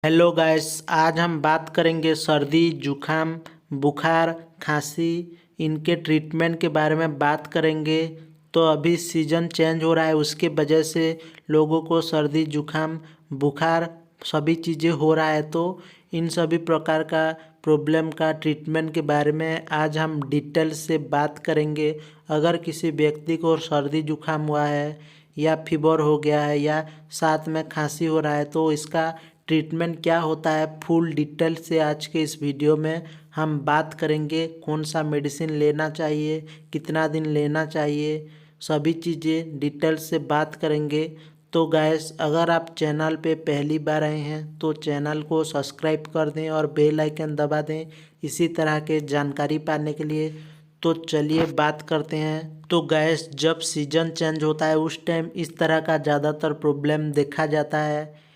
Hello guys, आज हम बात करेंगे सर्दी जुखाम बुखार खांसी इनके ट्रीटमेंट के बारे में बात करेंगे। तो अभी सीज़न चेंज हो रहा है, उसके वजह से लोगों को सर्दी जुखाम बुखार सभी चीज़ें हो रहा है। तो इन सभी प्रकार का प्रॉब्लम का ट्रीटमेंट के बारे में आज हम डिटेल से बात करेंगे। अगर किसी व्यक्ति को सर्दी जुखाम हुआ है या फीवर हो गया है या साथ में खांसी हो रहा है तो इसका ट्रीटमेंट क्या होता है, फुल डिटेल से आज के इस वीडियो में हम बात करेंगे। कौन सा मेडिसिन लेना चाहिए, कितना दिन लेना चाहिए, सभी चीज़ें डिटेल से बात करेंगे। तो गाइस, अगर आप चैनल पे पहली बार आए हैं तो चैनल को सब्सक्राइब कर दें और बेल आइकन दबा दें इसी तरह के जानकारी पाने के लिए। तो चलिए बात करते हैं। तो गैस, जब सीज़न चेंज होता है उस टाइम इस तरह का ज़्यादातर प्रॉब्लम देखा जाता है,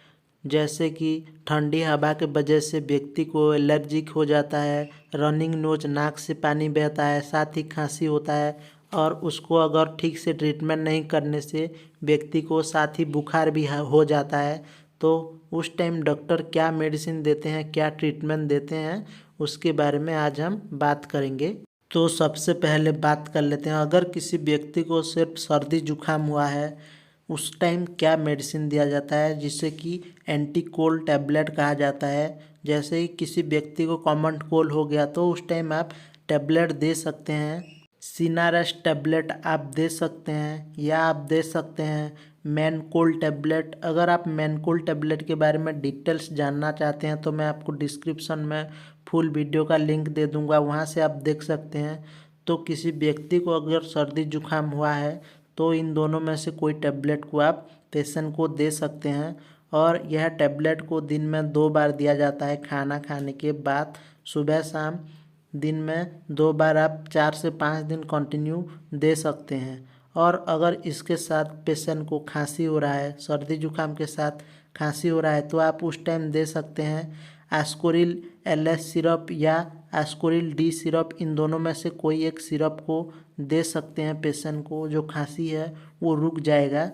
जैसे कि ठंडी हवा के वजह से व्यक्ति को एलर्जिक हो जाता है, रनिंग नोज, नाक से पानी बहता है, साथ ही खांसी होता है और उसको अगर ठीक से ट्रीटमेंट नहीं करने से व्यक्ति को साथ ही बुखार भी हो जाता है। तो उस टाइम डॉक्टर क्या मेडिसिन देते हैं, क्या ट्रीटमेंट देते हैं, उसके बारे में आज हम बात करेंगे। तो सबसे पहले बात कर लेते हैं, अगर किसी व्यक्ति को सिर्फ सर्दी जुखाम हुआ है उस टाइम क्या मेडिसिन दिया जाता है, जिसे कि एंटी कोल्ड टैबलेट कहा जाता है। जैसे ही किसी व्यक्ति को कॉमन कोल्ड हो गया तो उस टाइम आप टैबलेट दे सकते हैं, सिनारेस्ट टैबलेट आप दे सकते हैं या आप दे सकते हैं मैन कोल्ड टैबलेट। अगर आप मैन कोल्ड टैबलेट के बारे में डिटेल्स जानना चाहते हैं तो मैं आपको डिस्क्रिप्शन में फुल वीडियो का लिंक दे दूंगा, वहां से आप देख सकते हैं। तो किसी व्यक्ति को अगर सर्दी जुखाम हुआ है तो इन दोनों में से कोई टैबलेट को आप पेशेंट को दे सकते हैं। और यह टैबलेट को दिन में 2 बार दिया जाता है, खाना खाने के बाद, सुबह शाम। दिन में 2 बार आप 4 से 5 दिन कंटिन्यू दे सकते हैं। और अगर इसके साथ पेशेंट को खांसी हो रहा है, सर्दी जुखाम के साथ खांसी हो रहा है तो आप उस टाइम दे सकते हैं एस्कोरिल LS सिरप या एस्कोरिल D सिरप। इन दोनों में से कोई एक सिरप को दे सकते हैं पेशेंट को, जो खांसी है वो रुक जाएगा।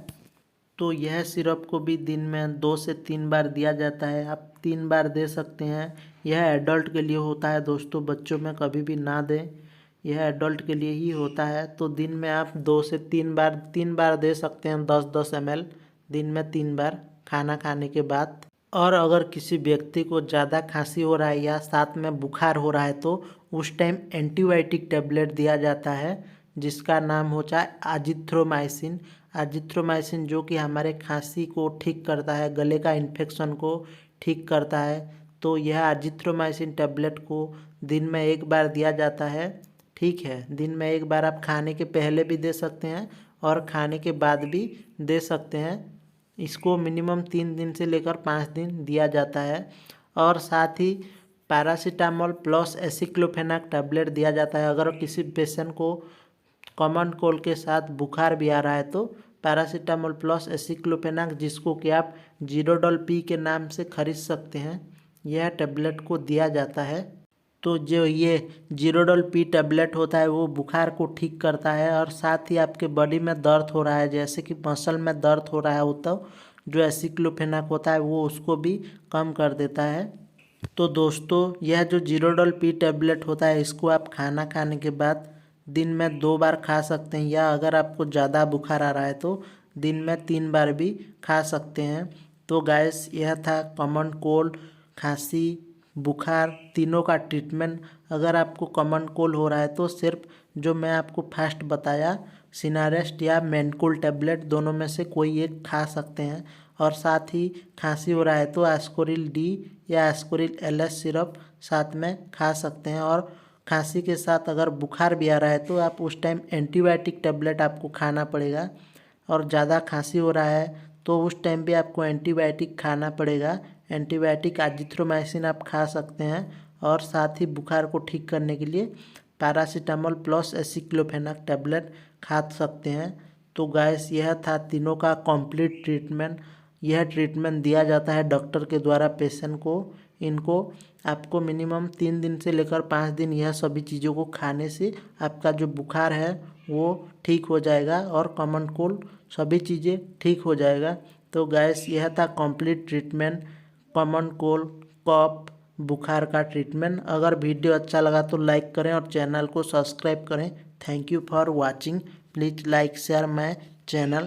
तो यह सिरप को भी दिन में 2 से 3 बार दिया जाता है, आप 3 बार दे सकते हैं। यह एडल्ट के लिए होता है दोस्तों, बच्चों में कभी भी ना दें, यह एडल्ट के लिए ही होता है। तो दिन में आप 2 से 3 बार दे सकते हैं, 10-10 ml दिन में 3 बार खाना खाने के बाद। और अगर किसी व्यक्ति को ज़्यादा खांसी हो रहा है या साथ में बुखार हो रहा है तो उस टाइम एंटीबायोटिक टैबलेट दिया जाता है, जिसका नाम होता है एजिथ्रोमाइसिन। एजिथ्रोमाइसिन जो कि हमारे खांसी को ठीक करता है, गले का इन्फेक्शन को ठीक करता है। तो यह एजिथ्रोमाइसिन टैबलेट को दिन में 1 बार दिया जाता है। ठीक है, दिन में 1 बार आप खाने के पहले भी दे सकते हैं और खाने के बाद भी दे सकते हैं। इसको मिनिमम 3 दिन से लेकर 5 दिन दिया जाता है। और साथ ही पैरासीटामोल प्लस एसिक्लोफेनाक टैबलेट दिया जाता है। अगर किसी पेशेंट को कॉमन कोल्ड के साथ बुखार भी आ रहा है तो पैरासीटामोल प्लस एसिक्लोफेनाक, जिसको कि आप जीरोडॉल पी के नाम से खरीद सकते हैं, यह टैबलेट को दिया जाता है। तो जो ये जीरोडॉल पी टैबलेट होता है वो बुखार को ठीक करता है। और साथ ही आपके बॉडी में दर्द हो रहा है, जैसे कि मसल में दर्द हो रहा है, वो तो जो एसिक्लोफेनाक होता है वो उसको भी कम कर देता है। तो दोस्तों, यह जो जीरोडॉल पी टैबलेट होता है इसको आप खाना खाने के बाद दिन में 2 बार खा सकते हैं, या अगर आपको ज़्यादा बुखार आ रहा है तो दिन में 3 बार भी खा सकते हैं। तो गाइस, यह था कॉमन कोल्ड, खांसी, बुखार तीनों का ट्रीटमेंट। अगर आपको कॉमन कोल्ड हो रहा है तो सिर्फ जो मैं आपको फर्स्ट बताया सिनारेस्ट या मेनकोल टैबलेट, दोनों में से कोई एक खा सकते हैं। और साथ ही खांसी हो रहा है तो एस्कोरिल D या एस्कोरिल LS सिरप साथ में खा सकते हैं। और खांसी के साथ अगर बुखार भी आ रहा है तो आप उस टाइम एंटीबायोटिक टैबलेट आपको खाना पड़ेगा। और ज़्यादा खांसी हो रहा है तो उस टाइम भी आपको एंटीबायोटिक खाना पड़ेगा। एंटीबायोटिक एजिथ्रोमाइसिन आप खा सकते हैं। और साथ ही बुखार को ठीक करने के लिए पैरासीटामोल प्लस एसिक्लोफेनाक टैबलेट खा सकते हैं। तो गाइस, यह था तीनों का कंप्लीट ट्रीटमेंट। यह ट्रीटमेंट दिया जाता है डॉक्टर के द्वारा पेशेंट को। इनको आपको मिनिमम 3 दिन से लेकर 5 दिन यह सभी चीज़ों को खाने से आपका जो बुखार है वो ठीक हो जाएगा और कॉमन कोल्ड सभी चीज़ें ठीक हो जाएगा। तो गाइस, यह था कंप्लीट ट्रीटमेंट कॉमन कोल्ड, कफ, बुखार का ट्रीटमेंट। अगर वीडियो अच्छा लगा तो लाइक करें और चैनल को सब्सक्राइब करें। Thank you for watching. Please like share my channel.